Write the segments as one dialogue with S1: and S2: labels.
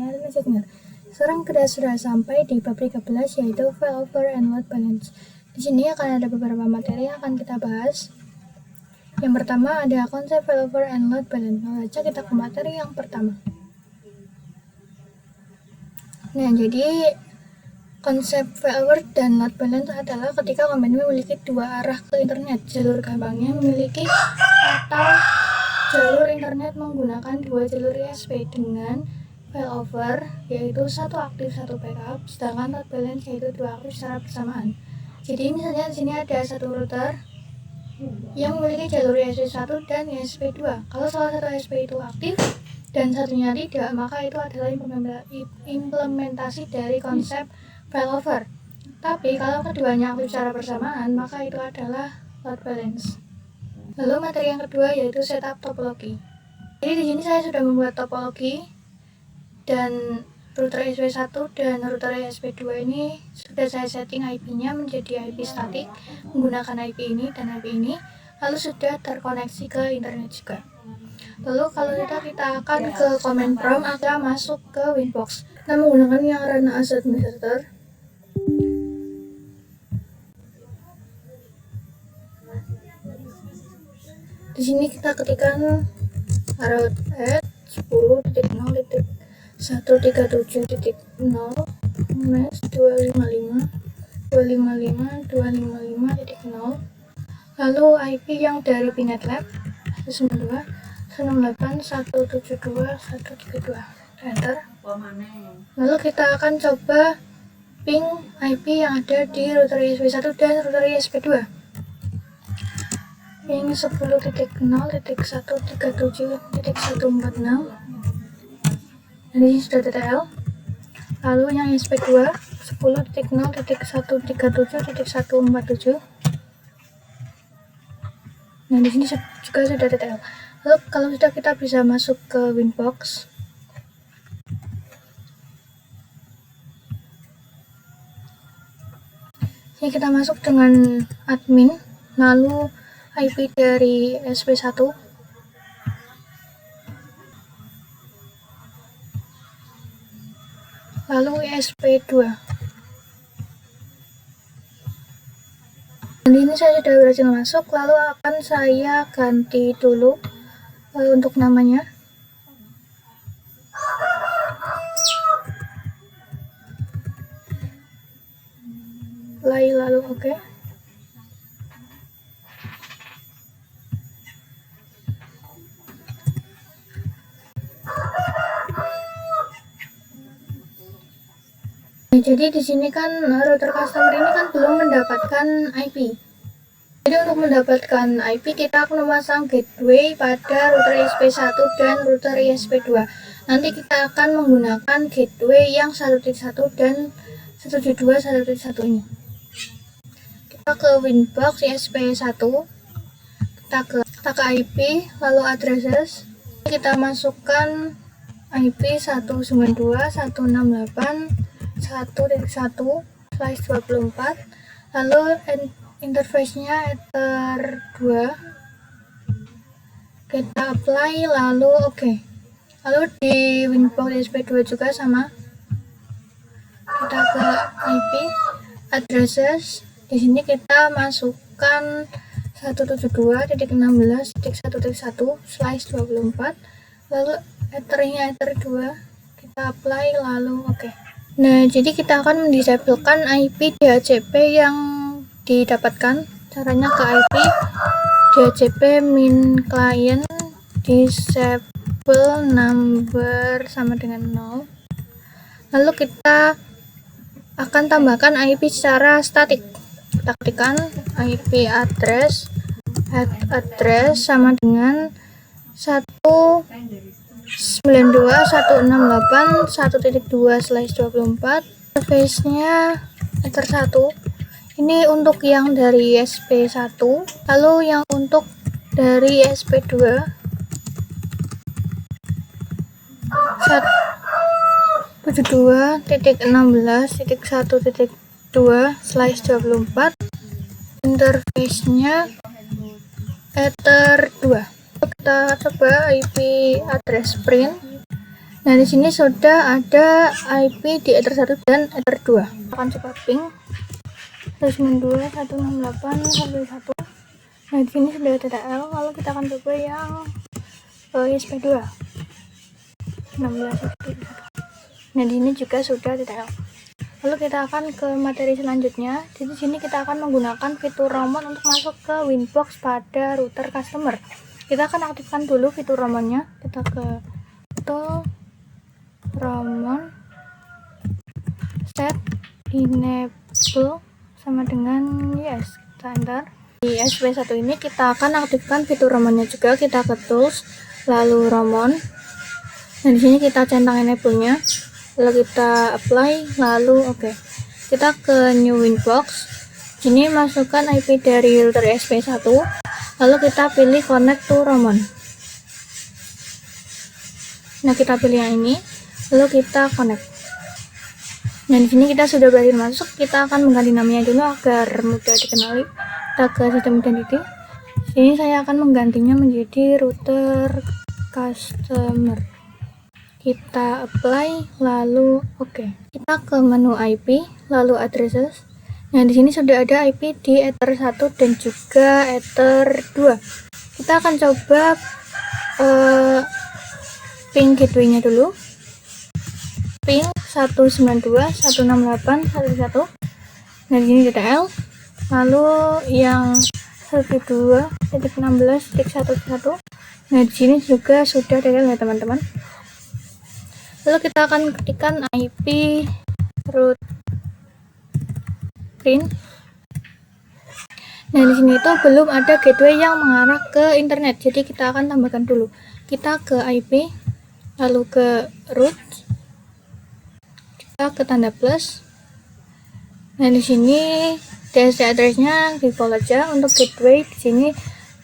S1: pendengar masih dengar. Sekarang kita sudah sampai di bab 13, yaitu failover and load balance. Di sini akan ada beberapa materi yang akan kita bahas. Yang pertama ada konsep failover and load balance. Lalu kita ke materi yang pertama. Nah, jadi konsep failover dan load balance adalah ketika komponen memiliki dua arah ke internet. Jalur gampangnya memiliki atau jalur internet menggunakan dua jalur ISP dengan failover, yaitu satu aktif satu backup, sedangkan load balance yaitu dua aktif secara bersamaan. Jadi misalnya di sini ada satu router yang memiliki jalur ISP1 dan ISP2. Kalau salah satu ISP itu aktif dan satunya tidak, maka itu adalah implementasi dari konsep failover. Tapi kalau keduanya aktif secara bersamaan, maka itu adalah load balance. Lalu materi yang kedua yaitu setup topologi. Jadi di sini saya sudah membuat topologi dan router ISP1 dan router ISP2 ini sudah saya setting IP-nya menjadi IP statik menggunakan IP ini dan IP ini, lalu sudah terkoneksi ke internet juga. Lalu kalau kita akan ke command prompt atau masuk ke Winbox, kita menggunakan yang Run as Administrator. Di sini kita ketikkan root at 10.0.137.0 mesh 255.255.255.0, lalu IP yang dari PNetlab 192.168.172.132, enter. Lalu kita akan coba ping IP yang ada di router ISP1 dan router ISP2. Ping 10.0.137.146, ini sudah TTL. Lalu yang ISP2 10.0.137.147. Nah, di sini juga sudah TTL. Lalu kalau sudah, kita bisa masuk ke Winbox. Ini kita masuk dengan admin, lalu IP dari SP1, lalu SP2. Dan ini saya sudah berhasil masuk, lalu akan saya ganti dulu untuk namanya. Lalu oke. Jadi di sini kan router customer ini kan belum mendapatkan IP. Jadi untuk mendapatkan IP kita akan memasang gateway pada router ISP1 dan router ISP2. Nanti kita akan menggunakan gateway yang 1.1 dan 172.1.1 ini. Kita ke Winbox ISP1, kita ke IP, lalu addresses. Kita masukkan IP 192.168.1.1/24, lalu interface-nya ether 2, kita apply, lalu oke. Lalu di Winbox ISP2 juga sama, kita ke IP addresses. Di sini kita masukkan 172.16.1.1/24, lalu ethernya ether 2, kita apply, lalu oke. Nah, jadi kita akan mendisablekan IP DHCP yang didapatkan. Caranya ke IP DHCP min client disable number sama dengan 0. Lalu kita akan tambahkan IP secara statik. Kita ketikkan IP address sama dengan 192.168.1.2/24, interface-nya ether 1. Ini untuk yang dari SP1, lalu yang untuk dari SP2 72.16.1.2/24, interface-nya ether 2. Kita coba IP address print. Nah, di sini sudah ada IP di Ether 1 dan Ether 2. Akan coba ping 192.168.1. Nah, di sini sudah TTL, lalu kita akan coba yang ISP2 16.1. Nah, di sini juga sudah TTL. Lalu kita akan ke materi selanjutnya. Di sini kita akan menggunakan fitur Roamon untuk masuk ke Winbox pada router customer. Kita akan aktifkan dulu fitur Roamonnya. Kita ke tool Roamon, set enable sama dengan yes, kita enter. Di SP1 ini kita akan aktifkan fitur Roamonnya juga. Kita ke tools, lalu Roamon. Nah, di sini kita centang enable-nya, lalu kita apply, lalu oke. Kita ke new Winbox. Sini masukkan IP dari router SP1, lalu kita pilih connect to Roamon. Nah, kita pilih yang ini, lalu kita connect. Nah, di sini kita sudah berhasil masuk. Kita akan mengganti namanya dulu agar mudah dikenali. Kita ke sistem identity. Sini saya akan menggantinya menjadi router customer. Kita apply, lalu oke. Kita ke menu IP, lalu addresses. Nah, di sini sudah ada IP di Ether 1 dan juga Ether 2. Kita akan coba ping gateway-nya dulu. Ping 192.168.1. Nah, di sini TTL. Lalu yang 102.16.1. Nah, di sini juga sudah TTL ya, teman-teman. Lalu kita akan ketikkan IP root print. Nah, di sini itu belum ada gateway yang mengarah ke internet, jadi kita akan tambahkan dulu. Kita ke IP, lalu ke root, kita ke tanda plus. Nah, di sini DHCP address-nya default aja. Untuk gateway di sini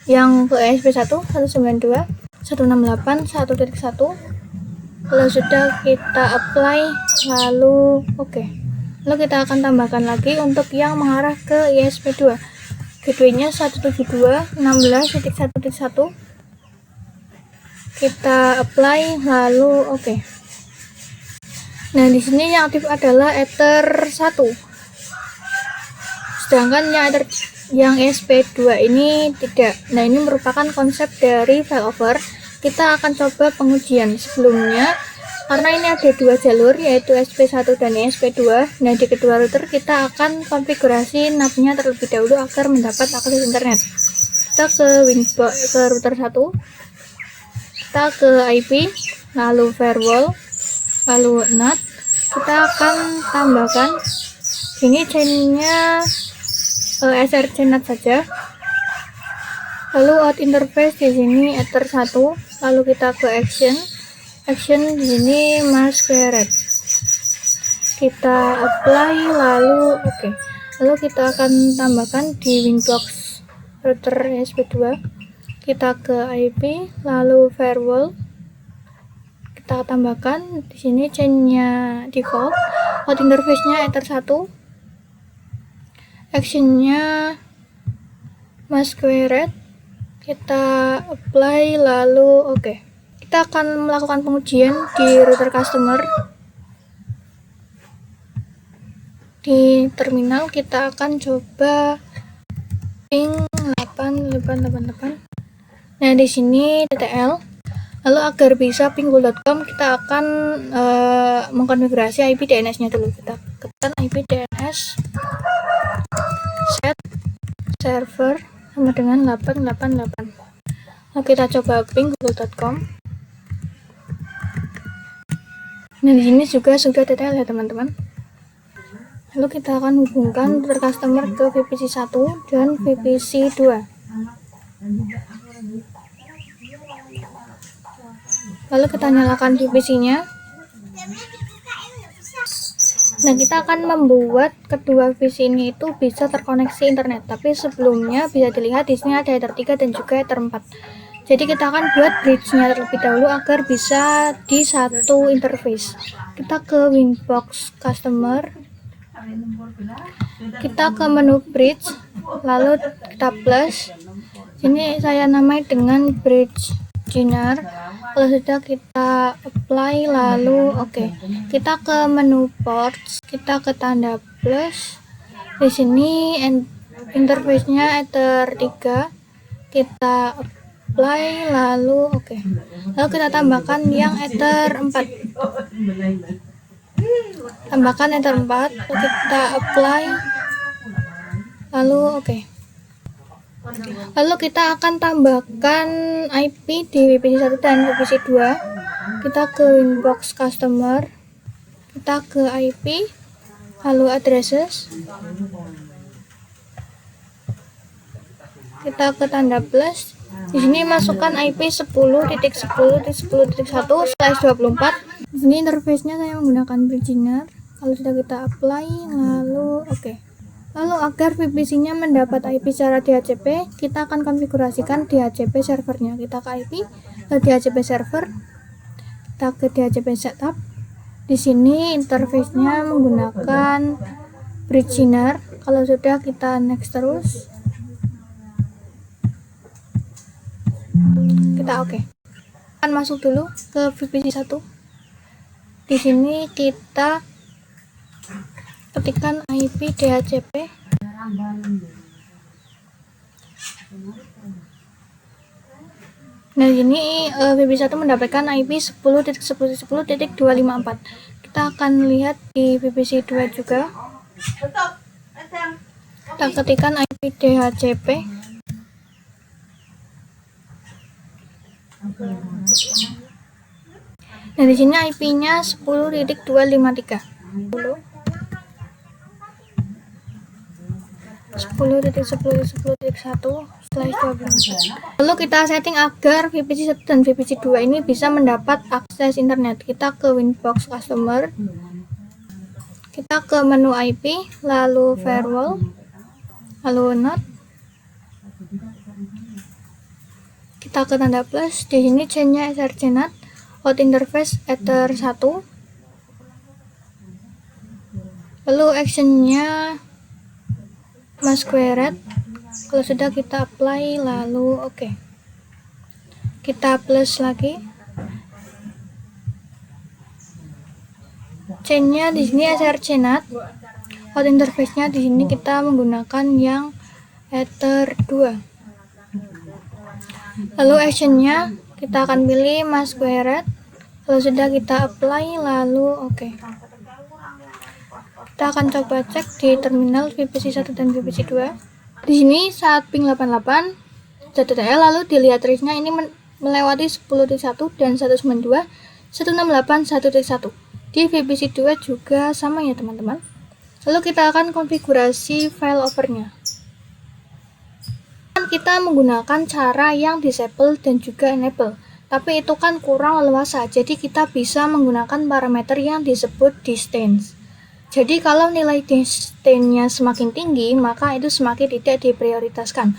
S1: yang ke ESP1 192.168.1.1. Kalau sudah kita apply, lalu oke. Lalu kita akan tambahkan lagi untuk yang mengarah ke ISP2. Gateway-nya 172.16.1.1. Kita apply, lalu oke. Nah, di sini yang aktif adalah Ether 1. Sedangkan yang SP2 ini tidak. Nah, ini merupakan konsep dari failover. Kita akan coba pengujian sebelumnya, karena ini ada dua jalur, yaitu SP1 dan ESP2. Nah, di kedua router kita akan konfigurasi NAT-nya terlebih dahulu agar mendapat akses internet. Kita ke Winbox, ke router 1, kita ke IP, lalu firewall, lalu NAT. Kita akan tambahkan ini chainnya SRC NAT saja. Lalu out interface di sini Ether 1, lalu kita ke action di sini masquerade. Kita apply, lalu oke. Lalu kita akan tambahkan di Winbox router ESP2. Kita ke IP, lalu firewall. Kita tambahkan di sini chainnya default, out interface-nya Ether 1, action-nya masquerade. Kita apply, lalu oke. Kita akan melakukan pengujian di router customer. Di terminal kita akan coba ping 8888. Nah, di sini TTL. Lalu agar bisa pingpool.com, kita akan mengkonfigurasi IP DNS-nya dulu. Kita ketikkan IP DNS set server sama dengan 888. Lalu kita coba pingpool.com. Nah, di sini juga sudah TTL ya, teman-teman. Lalu kita akan hubungkan router customer ke VPC 1 dan VPC 2. Lalu kita nyalakan VPC-nya. Nah, kita akan membuat kedua VPC ini itu bisa terkoneksi internet. Tapi sebelumnya bisa dilihat di sini ada Ether 3 dan juga Ether 4. Jadi kita akan buat bridge-nya terlebih dahulu agar bisa di satu interface. Kita ke Winbox Customer. Kita ke menu bridge, lalu kita plus. Ini saya namai dengan bridge Bridgener. Kalau sudah kita apply, lalu oke. Kita ke menu ports, kita ke tanda plus. Di sini interface-nya Ether 3. Kita apply, lalu oke. Lalu kita tambahkan yang Ether 4. Tambahkan Ether 4, lalu kita apply, lalu oke. Lalu kita akan tambahkan IP di VPC 1 dan VPC 2. Kita ke Winbox Customer, kita ke IP, lalu addresses, kita ke tanda plus. Di sini masukkan IP 10.10.10.1/24. Di sini interface-nya saya menggunakan Bridgener. Kalau sudah kita apply, lalu oke. Lalu agar VPC-nya mendapat IP secara DHCP, kita akan konfigurasikan DHCP servernya. Kita ke IP, ke DHCP server, kita ke DHCP setup. Di sini interface-nya menggunakan Bridgener. Kalau sudah, kita next terus. Kita oke. Akan masuk dulu ke VPC 1. Di sini kita ketikkan IP DHCP. Nah, ini VPC 1 mendapatkan IP 10.10.10.254. Kita akan lihat di VPC 2 juga. Kita ketikkan IP DHCP. Nah, di sini IP-nya 10.253. 10.10.10.1/24. Lalu kita setting agar VPC 1 dan VPC 2 ini bisa mendapat akses internet. Kita ke Winbox Customer, kita ke menu IP, lalu firewall, lalu NAT, kita ke tanda plus. Di sini chain-nya SRC-NAT, out interface Ether 1, lalu action-nya masquerade. Kalau sudah, kita apply, lalu oke. Kita plus lagi. Chain-nya di sini SRC-NAT, out interface-nya di sini kita menggunakan yang Ether 2. Lalu action-nya kita akan pilih masquerade. Kalau sudah, kita apply, lalu oke. Kita akan coba cek di terminal VPC 1 dan VPC 2. Di sini saat ping 88 ZTTL, lalu dilihat range-nya ini melewati 10.1 dan 192.168.1.1. Di VPC 2 juga sama ya teman-teman. Lalu kita akan konfigurasi file overnya. Kita menggunakan cara yang disable dan juga enable, tapi itu kan kurang leluasa, jadi kita bisa menggunakan parameter yang disebut distance. Jadi kalau nilai distance-nya semakin tinggi, maka itu semakin tidak diprioritaskan.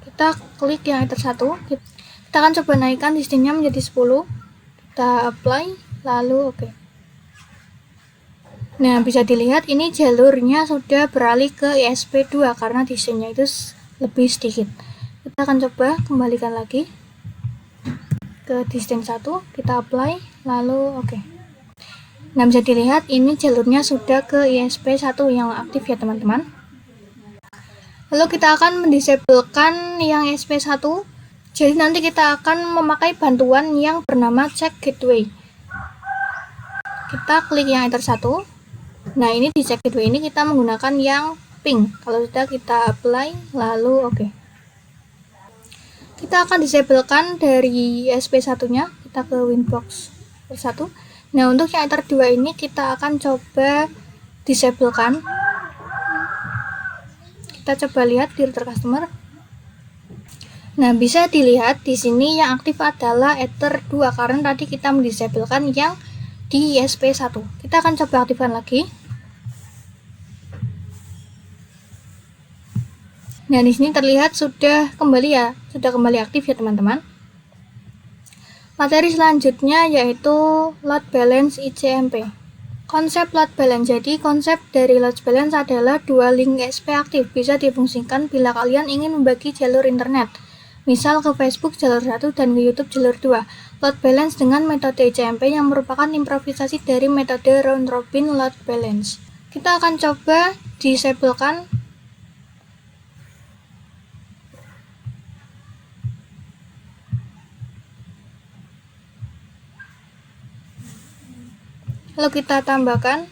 S1: Kita klik yang Ether 1, kita akan coba naikkan distance-nya menjadi 10. Kita apply, lalu oke. Nah, bisa dilihat ini jalurnya sudah beralih ke ESP2 karena distance-nya itu lebih sedikit. Kita akan coba kembalikan lagi ke distance 1, kita apply, lalu oke. Nah, bisa dilihat ini jalurnya sudah ke ESP1 yang aktif ya teman-teman. Lalu kita akan mendisablekan yang ESP1. Jadi nanti kita akan memakai bantuan yang bernama check gateway. Kita klik yang Ether 1. Nah, ini di check gateway ini kita menggunakan yang ping. Kalau sudah, kita apply, lalu oke. Kita akan disablekan dari ESP1-nya. Kita ke Winbox 1. Nah, untuk yang Ether 2 ini kita akan coba disablekan. Kita coba lihat di router customer. Nah, bisa dilihat di sini yang aktif adalah Ether 2 karena tadi kita mendisablekan yang di ESP1. Kita akan coba aktifkan lagi. Nah, di sini terlihat sudah kembali aktif ya teman-teman. Materi selanjutnya yaitu load balance ICMP. Konsep load balance. Jadi konsep dari load balance adalah dua link ESP aktif bisa difungsikan bila kalian ingin membagi jalur internet. Misal ke Facebook jalur 1 dan ke YouTube jalur 2. Load balance dengan metode CMP yang merupakan improvisasi dari metode round robin load balance. Kita akan coba disablekan. Lalu kita tambahkan.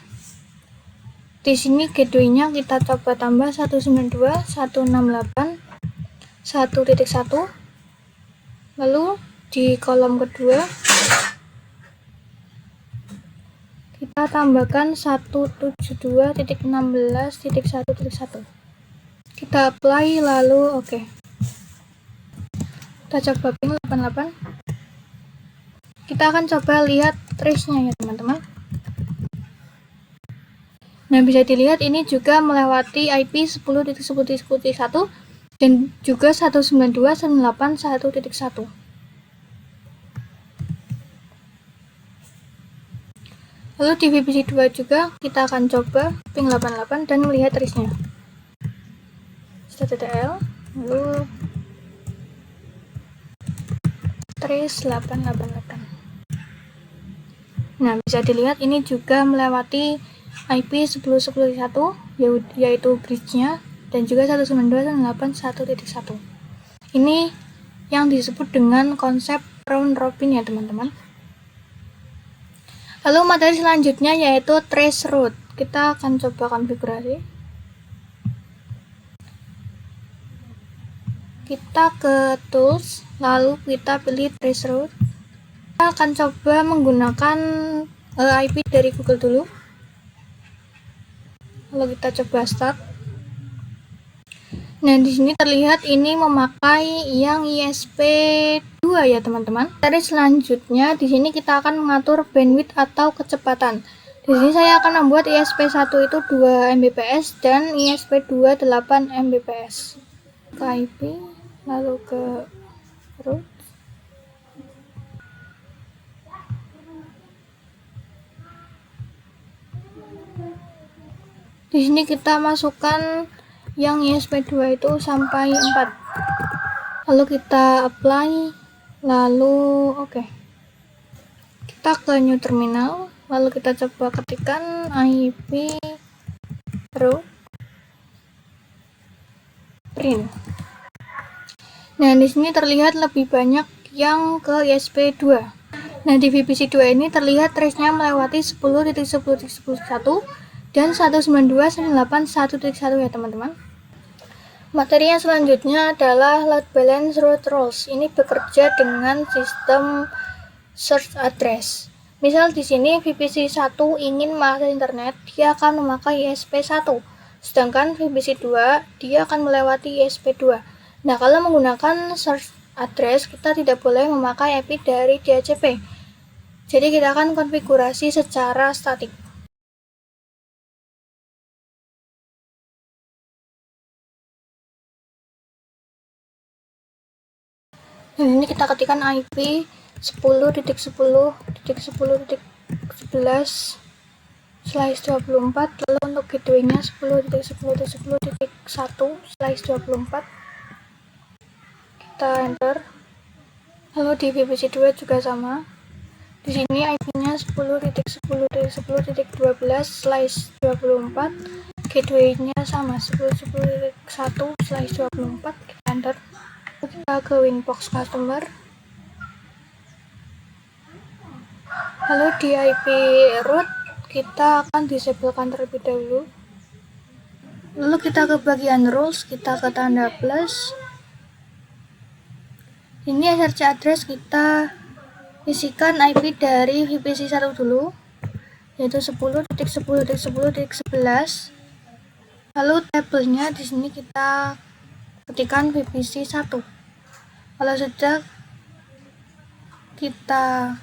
S1: Di sini gateway-nya kita coba tambah 192.168.1.1. Lalu di kolom kedua kita tambahkan 172.16.1.1. Kita apply lalu oke. Kita coba ping 88. Kita akan coba lihat trace-nya ya teman-teman. Nah, bisa dilihat ini juga melewati IP 10.10.1 dan juga 192.168.1.1. Lalu di VPC 2 juga kita akan coba ping 88 dan melihat trace-nya. STTL, lalu trace 888. Nah, bisa dilihat ini juga melewati IP 10.10.1 yaitu bridge-nya dan juga 192.168.1.1. Ini yang disebut dengan konsep round robin ya teman-teman. Lalu materi selanjutnya yaitu trace route. Kita akan coba konfigurasi. Kita ke tools, lalu kita pilih trace route. Kita akan coba menggunakan IP dari Google dulu. Lalu kita coba start. Nah, di sini terlihat ini memakai yang ISP2 ya teman-teman. Dari selanjutnya di sini kita akan mengatur bandwidth atau kecepatan. Di sini saya akan membuat ISP1 itu 2 Mbps dan ISP2 8 Mbps. Ke IP, lalu ke route. Di sini kita masukkan yang ISP2 itu sampai 4. Lalu kita apply, lalu oke. Kita ke new terminal, lalu kita coba ketikkan IP route print. Nah, di sini terlihat lebih banyak yang ke ISP2. Nah, di VPC 2 ini terlihat trace-nya melewati 10.10.10.1 dan 192.168.1.1 ya teman-teman. Materi yang selanjutnya adalah load balance route rules. Ini bekerja dengan sistem search address. Misal di sini VPC 1 ingin mengakses internet, dia akan memakai ISP1. Sedangkan VPC 2 dia akan melewati ISP2. Nah, kalau menggunakan search address, kita tidak boleh memakai IP dari DHCP. Jadi kita akan konfigurasi secara statik. Nah, ini kita ketikkan IP 10.10.10.11/24, lalu untuk gateway-nya 10.10.10.1/24. Kita enter. Lalu di VPC 2 juga sama. Di sini IP-nya 10.10.10.12/24. Gateway-nya sama 10.10.1/24. Kita enter. Kita ke Winbox customer, lalu di IP route kita akan disablekan terlebih dahulu. Lalu kita ke bagian rules, kita ke tanda plus. Ini search address, kita isikan IP dari VPC 1 dulu, yaitu 10.10.10.11. Lalu tabelnya di sini kita ketikkan VPC 1. Kalau sudah, kita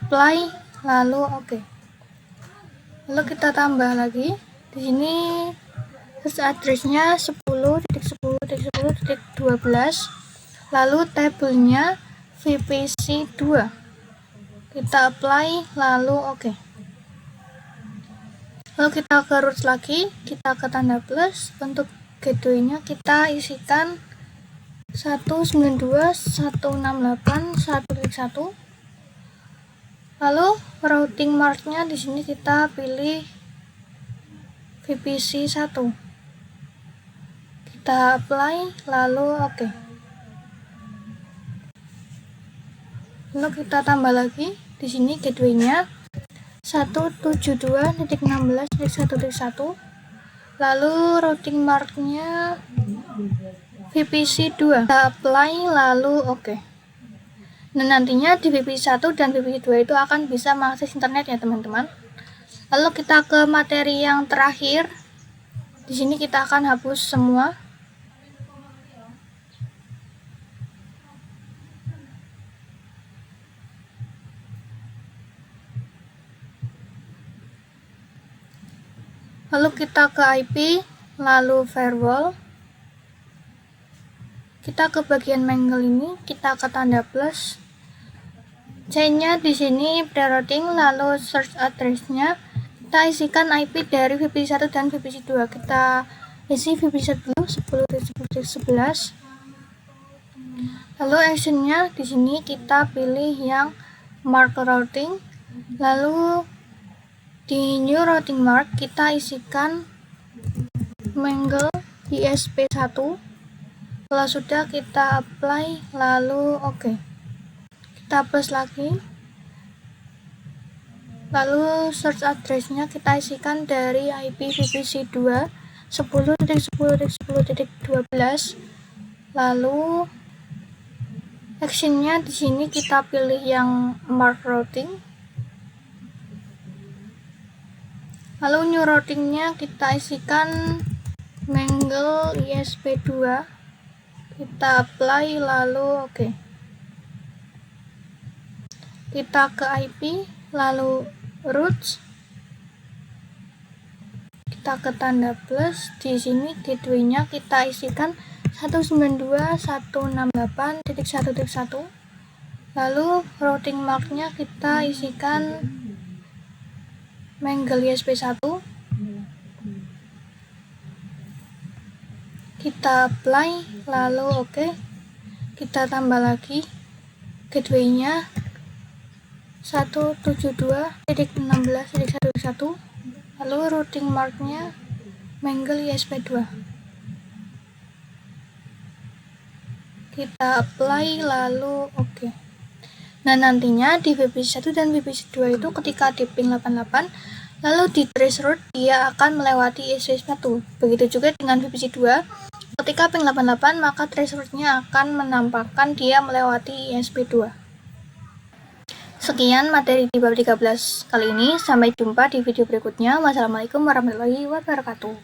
S1: apply, lalu oke. Lalu kita tambah lagi. Di sini search address-nya 10.10.10.12. Lalu tabelnya VPC 2. Kita apply, lalu oke. Lalu kita ke root lagi, kita ke tanda plus. Untuk gateway-nya kita isikan 192.168.1.1. Lalu routing marknya di sini kita pilih VPC 1. Kita apply lalu oke. Lalu kita tambah lagi di sini gateway-nya 172.16.1.1. Lalu routing marknya VPC 2. Kita apply lalu oke. Nah, nantinya di VPC 1 dan VPC 2 itu akan bisa mengakses internet ya teman-teman. Lalu kita ke materi yang terakhir. Di sini kita akan hapus semua. Lalu kita ke IP, lalu firewall. Kita ke bagian mangle ini, kita ke tanda plus. C-nya di sini prerouting, lalu search address-nya kita isikan IP dari VPC 1 dan VPC 2. Kita isi VPC 1 dulu 10.10.11. Lalu action-nya di sini kita pilih yang mark routing. Lalu di new routing mark kita isikan mangle ISP1. Kalau sudah kita apply lalu oke. Kita plus lagi. Lalu search address-nya kita isikan dari IP VPC 2 10.10.10.12. Lalu action-nya di sini kita pilih yang mark routing. Lalu new routing-nya kita isikan mangle ISP2. Kita apply lalu oke. Kita ke IP lalu routes. Kita ke tanda plus. Di sini gateway-nya kita isikan 192.168.1.1. Lalu routing mark-nya kita isikan mangle ISP1. Kita apply lalu oke. Kita tambah lagi gateway-nya 172.16.1.1. Lalu routing mark-nya mangle ISP2. Kita apply lalu oke. Nah, nantinya di VPC 1 dan VPC 2 itu ketika di ping 88 lalu di trace route dia akan melewati ISP1. Begitu juga dengan VPC 2. Ketika ping 88 maka trace route-nya akan menampakkan dia melewati ISP2. Sekian materi di bab 13 kali ini. Sampai jumpa di video berikutnya. Wassalamualaikum warahmatullahi wabarakatuh.